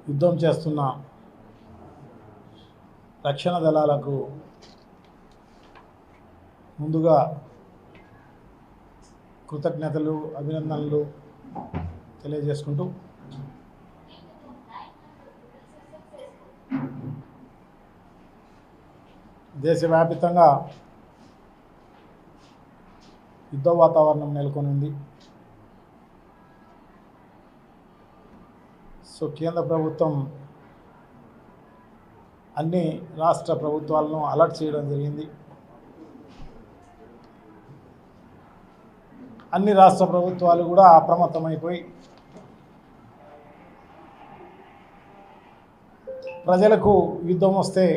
యుద్ధం చేస్తున్న రక్షణ దళాలకు ముందుగా కృతజ్ఞతలు అభినందనలు తెలియజేసుకుంటూ దేశవ్యాప్తంగా యుద్ధ వాతావరణం నెలకొని ఉంది. సో కేంద్ర ప్రభుత్వం అన్ని రాష్ట్ర ప్రభుత్వాలను అలర్ట్ చేయడం జరిగింది. అన్ని రాష్ట్ర ప్రభుత్వాలు కూడా అప్రమత్తమైపోయి ప్రజలకు యుద్ధం వస్తే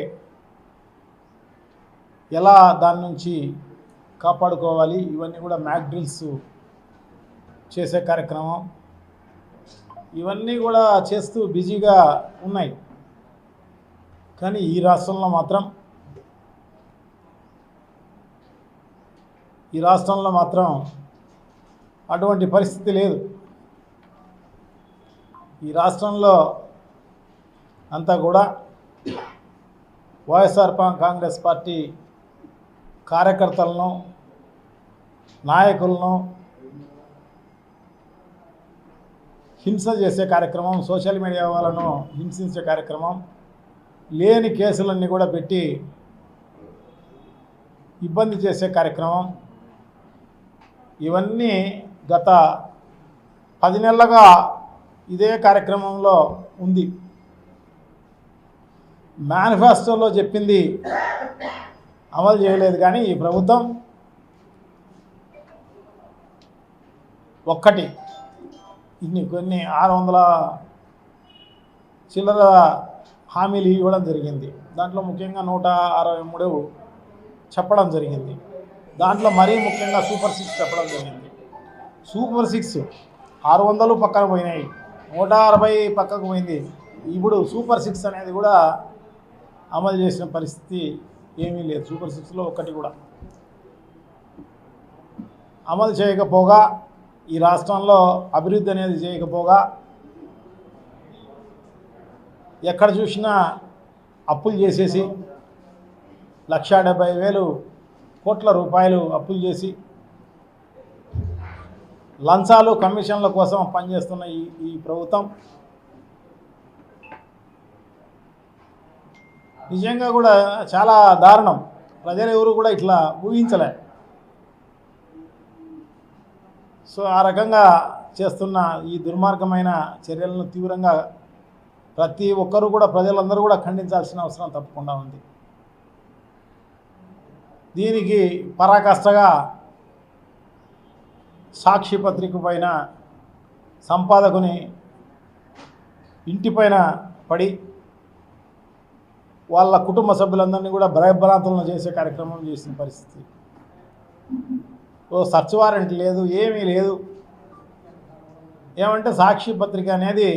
ఎలా దాని నుంచి కాపాడుకోవాలి ఇవన్నీ కూడా మ్యాక్ డ్రిల్స్ చేసే కార్యక్రమం ఇవన్నీ కూడా చేస్తూ బిజీగా ఉన్నాయి. కానీ ఈ రాష్ట్రంలో మాత్రం అటువంటి పరిస్థితి లేదు. ఈ రాష్ట్రంలో అంతా కూడా వైఎస్ఆర్ కాంగ్రెస్ పార్టీ కార్యకర్తలను నాయకులను హింస చేసే కార్యక్రమం, సోషల్ మీడియా వాళ్ళను హింసించే కార్యక్రమం, లేని కేసులన్నీ కూడా పెట్టి ఇబ్బంది చేసే కార్యక్రమం ఇవన్నీ గత 10 నెలలుగా ఇదే కార్యక్రమంలో ఉంది. మేనిఫెస్టోలో చెప్పింది అమలు చేయలేదు. కానీ ఈ ప్రభుత్వం కొన్ని 600 చిల్లర హామీలు ఇవ్వడం జరిగింది. దాంట్లో ముఖ్యంగా 163 చెప్పడం జరిగింది. దాంట్లో మరీ ముఖ్యంగా సూపర్ 6 చెప్పడం జరిగింది. సూపర్ 6 600 పక్కన పోయినాయి, 160 పక్కకు పోయింది. ఇప్పుడు సూపర్ 6 అనేది కూడా అమలు చేసిన పరిస్థితి ఏమీ లేదు. సూపర్ 6లో ఒక్కటి కూడా అమలు చేయకపోగా, ఈ రాష్ట్రంలో అభివృద్ధి అనేది చేయకపోగా, ఎక్కడ చూసినా అప్పులు చేసేసి 1,70,000 కోట్ల రూపాయలు అప్పులు చేసి లంచాలు కమిషన్ల కోసం పనిచేస్తున్న ఈ ప్రభుత్వం నిజంగా కూడా చాలా దారుణం. ప్రజలు ఎవరు కూడా ఇట్లా ఊహించలే. సో ఆ రకంగా చేస్తున్న ఈ దుర్మార్గమైన చర్యలను తీవ్రంగా ప్రతి ఒక్కరూ కూడా ప్రజలందరూ కూడా ఖండించాల్సిన అవసరం తప్పకుండా ఉంది. దీనికి పరాకాష్ఠగా సాక్షి పత్రిక పైన సంపాదకుని ఇంటిపైన పడి వాళ్ళ కుటుంబ సభ్యులందరినీ కూడా భయభ్రాంతులను చేసే కార్యక్రమం చేసిన పరిస్థితి. సర్చ్ వారెంట్ లేదు, ఏమీ లేదు. ఏమంటే సాక్షి పత్రిక అనేది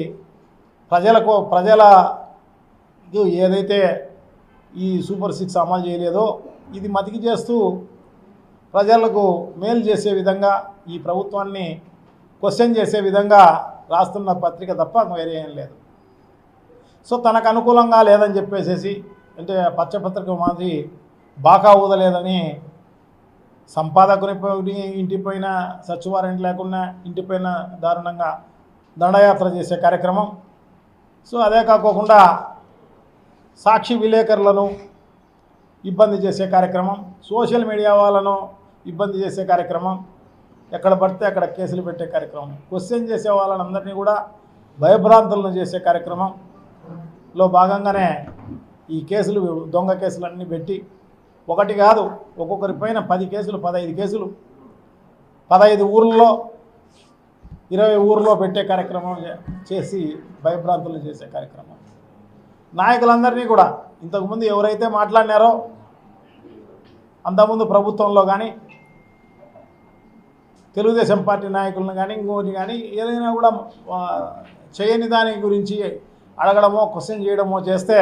ప్రజల ఏదైతే ఈ సూపర్ 6 అమలు చేయలేదో ఇది మతికి చేస్తూ ప్రజలకు మేలు చేసే విధంగా, ఈ ప్రభుత్వాన్ని క్వశ్చన్ చేసే విధంగా రాస్తున్న పత్రిక తప్ప వేరే ఏం లేదు. సో తనకు అనుకూలంగా లేదని చెప్పేసేసి, అంటే పచ్చపత్రిక మాదిరి బాకా ఊదలేదని సంపాదకుని ఇంటిపైన సర్చ్ వారెంట్ లేకుండా ఇంటిపైన దారుణంగా దండయాత్ర చేసే కార్యక్రమం. సో అదే కాకోకుండా సాక్షి విలేకరులను ఇబ్బంది చేసే కార్యక్రమం, సోషల్ మీడియా వాళ్ళను ఇబ్బంది చేసే కార్యక్రమం, ఎక్కడ పడితే అక్కడ కేసులు పెట్టే కార్యక్రమం, క్వశ్చన్ చేసే వాళ్ళందరినీ కూడా భయభ్రాంతులను చేసే కార్యక్రమంలో భాగంగానే ఈ కేసులు, దొంగ కేసులన్నీ పెట్టి ఒకటి కాదు ఒక్కొక్కరిపైన 10 కేసులు 15 కేసులు 15 ఊర్లలో 20 ఊర్లో పెట్టే కార్యక్రమం చేసి భయభ్రాంతులు చేసే కార్యక్రమం. నాయకులందరినీ కూడా ఇంతకుముందు ఎవరైతే మాట్లాడినారో అంతకుముందు ప్రభుత్వంలో కానీ తెలుగుదేశం పార్టీ నాయకులను కానీ ఇంకోటి కానీ ఏదైనా కూడా చేయని దాని గురించి అడగడమో క్వశ్చన్ చేయడమో చేస్తే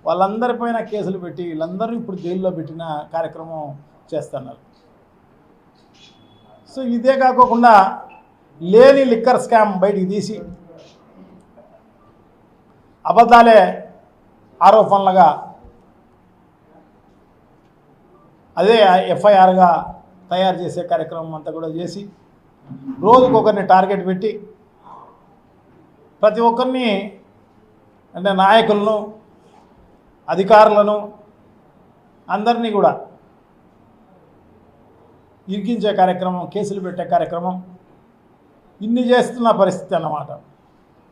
వాళ్ళందరిపైన కేసులు పెట్టి వీళ్ళందరూ ఇప్పుడు జైల్లో పెట్టిన కార్యక్రమం చేస్తున్నారు. సో ఇదే కాకుండా లేని లిక్కర్ స్కామ్ బయటికి తీసి అబద్ధాలే ఆరోపణలుగా అదే ఎఫ్ఐఆర్గా తయారు చేసే కార్యక్రమం అంతా కూడా చేసి రోజుకొకరిని టార్గెట్ పెట్టి ప్రతి ఒక్కరిని అంటే నాయకులను అధికారులను అందరినీ కూడా ఇరికించే కార్యక్రమం, కేసులు పెట్టే కార్యక్రమం ఇన్ని చేస్తున్న పరిస్థితి అన్నమాట.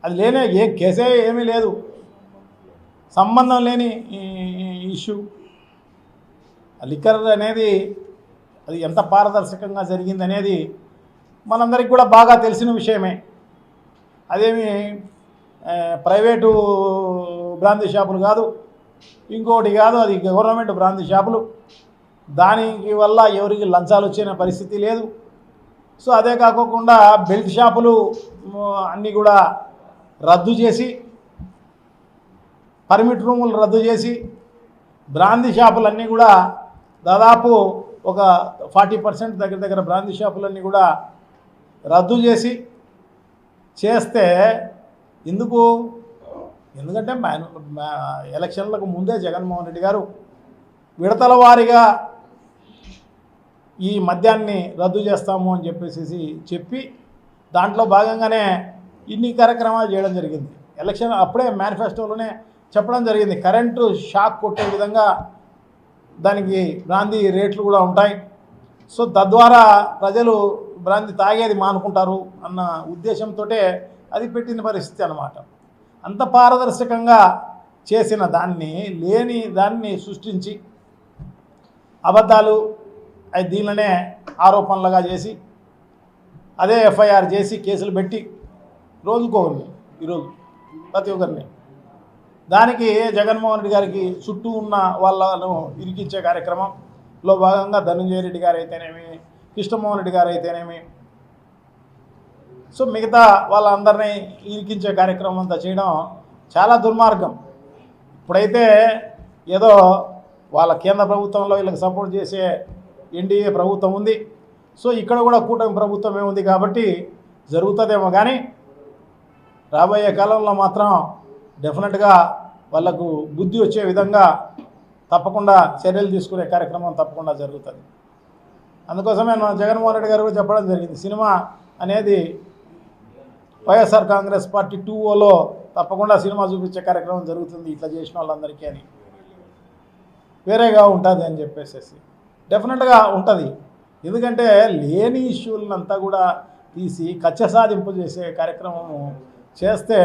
అది లేనే కేసే ఏమీ లేదు, సంబంధం లేని ఇష్యూ. లిక్కర్ అనేది అది ఎంత పారదర్శకంగా జరిగిందనేది మనందరికి కూడా బాగా తెలిసిన విషయమే. అదేమి ప్రైవేటు బ్రాందీ షాపులు కాదు, ఇంకోటి కాదు, అది గవర్నమెంట్ బ్రాందీ షాపులు. దానికి వల్ల ఎవరికి లంచాలు వచ్చిన పరిస్థితి లేదు. సో అదే కాకుండా బెల్ట్ షాపులు అన్నీ కూడా రద్దు చేసి, పర్మిట్ రూములు రద్దు చేసి, బ్రాందీ షాపులన్నీ కూడా దాదాపు ఒక 40% దగ్గర బ్రాందీ షాపులన్నీ కూడా రద్దు చేస్తే ఎందుకంటే ఎలక్షన్లకు ముందే జగన్మోహన్ రెడ్డి గారు విడతల వారీగా ఈ మద్యాన్ని రద్దు చేస్తాము అని చెప్పి దాంట్లో భాగంగానే ఇన్ని కార్యక్రమాలు చేయడం జరిగింది. ఎలక్షన్ అప్పుడే మేనిఫెస్టోలోనే చెప్పడం జరిగింది, కరెంటు షాక్ కొట్టే విధంగా దానికి బ్రాందీ రేట్లు కూడా ఉంటాయి. సో తద్వారా ప్రజలు బ్రాందీ తాగేది మానుకుంటారు అన్న ఉద్దేశంతో అది పెట్టిన పరిస్థితి అన్నమాట. అంత పారదర్శకంగా చేసిన లేని దాన్ని సృష్టించి అబద్ధాలు దీనిలోనే ఆరోపణలుగా చేసి అదే ఎఫ్ఐఆర్ చేసి కేసులు పెట్టి రోజుకోవాలి ఈరోజు ప్రతి ఒక్కరిని. దానికి జగన్మోహన్ రెడ్డి గారికి చుట్టూ ఉన్న వాళ్ళను ఇరికించే కార్యక్రమంలో భాగంగా ధనంజయ రెడ్డి గారు అయితేనేమి, కృష్ణమోహన్ రెడ్డి గారు అయితేనేమి, సో మిగతా వాళ్ళందరినీ ఇరికించే కార్యక్రమం అంతా చేయడం చాలా దుర్మార్గం. ఇప్పుడైతే ఏదో వాళ్ళ కేంద్ర ప్రభుత్వంలో వీళ్ళకి సపోర్ట్ చేసే ఎన్డీఏ ప్రభుత్వం ఉంది. సో ఇక్కడ కూడా కూటమి ప్రభుత్వమే ఉంది కాబట్టి జరుగుతుందేమో, కానీ రాబోయే కాలంలో మాత్రం డెఫినెట్గా వాళ్ళకు బుద్ధి వచ్చే విధంగా తప్పకుండా చర్యలు తీసుకునే కార్యక్రమం తప్పకుండా జరుగుతుంది. అందుకోసమే జగన్మోహన్ రెడ్డి గారు కూడా చెప్పడం జరిగింది, సినిమా అనేది వైఎస్ఆర్ కాంగ్రెస్ పార్టీ 2.0లో తప్పకుండా సినిమా చూపించే కార్యక్రమం జరుగుతుంది ఇట్లా చేసిన వాళ్ళందరికీ అని, వేరేగా ఉంటుంది అని చెప్పేసి. డెఫినెట్గా ఉంటుంది, ఎందుకంటే లేని ఇష్యూలంతా కూడా తీసి కచ్చ సాధింపు చేసే కార్యక్రమము చేస్తే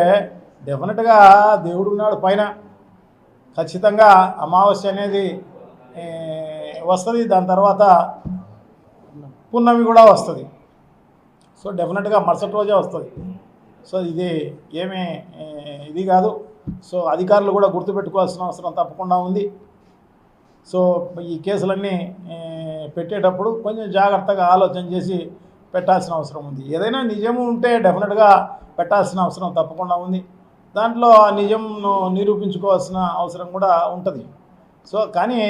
డెఫినెట్గా దేవుడు ఉన్నాడు పైన, ఖచ్చితంగా అమావాస్య అనేది వస్తుంది, దాని తర్వాత పున్నమి కూడా వస్తుంది. సో డెఫినెట్గా మరుసటి రోజే వస్తుంది. సో ఇది కాదు. సో అధికారులు కూడా గుర్తుపెట్టుకోవాల్సిన అవసరం తప్పకుండా ఉంది. సో ఈ కేసులన్నీ పెట్టేటప్పుడు కొంచెం జాగ్రత్తగా ఆలోచన చేసి పెట్టాల్సిన అవసరం ఉంది. ఏదైనా నిజము ఉంటే డెఫినెట్గా పెట్టాల్సిన అవసరం తప్పకుండా ఉంది. దాంట్లో ఆ నిజంను నిరూపించుకోవాల్సిన అవసరం కూడా ఉంటుంది. సో కానీ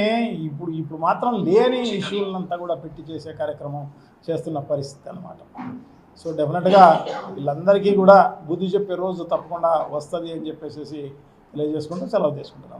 ఇప్పుడు మాత్రం లేని ఇష్యూలంతా కూడా పెట్టి చేసే కార్యక్రమం చేస్తున్న పరిస్థితి అన్నమాట. సో డెఫినెట్గా వీళ్ళందరికీ కూడా బుద్ధి చెప్పే రోజు తప్పకుండా వస్తుంది అని చెప్పేసి తెలియజేసుకుంటూ సెలవు తీసుకుంటున్నాను.